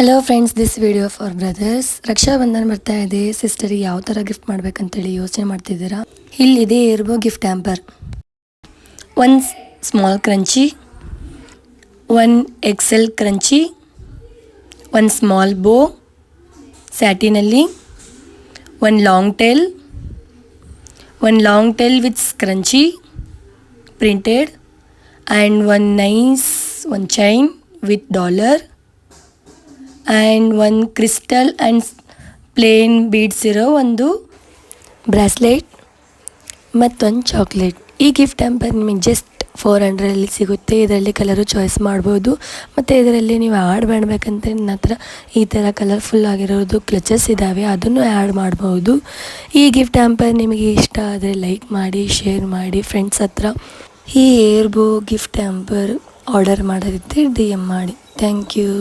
Hello friends, this video for brothers. Raksha Bandhan ಬರ್ತಾ ಇದೆ. ಸಿಸ್ಟರಿಗೆ ಯಾವ ಥರ ಗಿಫ್ಟ್ ಮಾಡ್ಬೇಕಂತೇಳಿ ಯೋಚನೆ ಮಾಡ್ತಿದ್ದೀರಾ? ಇಲ್ಲಿದೆ hair bow gift hamper. One small scrunchie, one XL scrunchie, one small bow ಸ್ಯಾಟಿನಲ್ಲಿ, one long tail with scrunchie printed, and one chain with dollar, and one crystal and plain beads ಇರೋ ಒಂದು ಬ್ರಾಸ್ಲೆಟ್ ಮತ್ತೊಂದು chocolate. ಈ gift hamper ನಿಮಗೆ just 400 ಸಿಗುತ್ತೆ. ಇದರಲ್ಲಿ colour choice ಮಾಡ್ಬೋದು. ಮತ್ತು ಇದರಲ್ಲಿ ನೀವು ಆ್ಯಡ್ ಮಾಡಬೇಕಂದ್ರೆ ನನ್ನ ಹತ್ರ ಈ ಥರ ಕಲರ್ಫುಲ್ ಆಗಿರೋದು ಕ್ಲಚಸ್ ಇದ್ದಾವೆ, ಅದನ್ನು ಆ್ಯಡ್ ಮಾಡ್ಬೋದು. ಈ ಗಿಫ್ಟ್ ಹ್ಯಾಂಪರ್ ನಿಮಗೆ ಇಷ್ಟ ಆದರೆ ಲೈಕ್ ಮಾಡಿ, ಶೇರ್ ಮಾಡಿ ಫ್ರೆಂಡ್ಸ್ ಹತ್ರ. ಈ ಏರ್ಬೋ ಗಿಫ್ಟ್ ಹ್ಯಾಂಪರ್ ಆರ್ಡರ್ ಮಾಡೋದಿದ್ದರೆ DM ಮಾಡಿ. Thank you.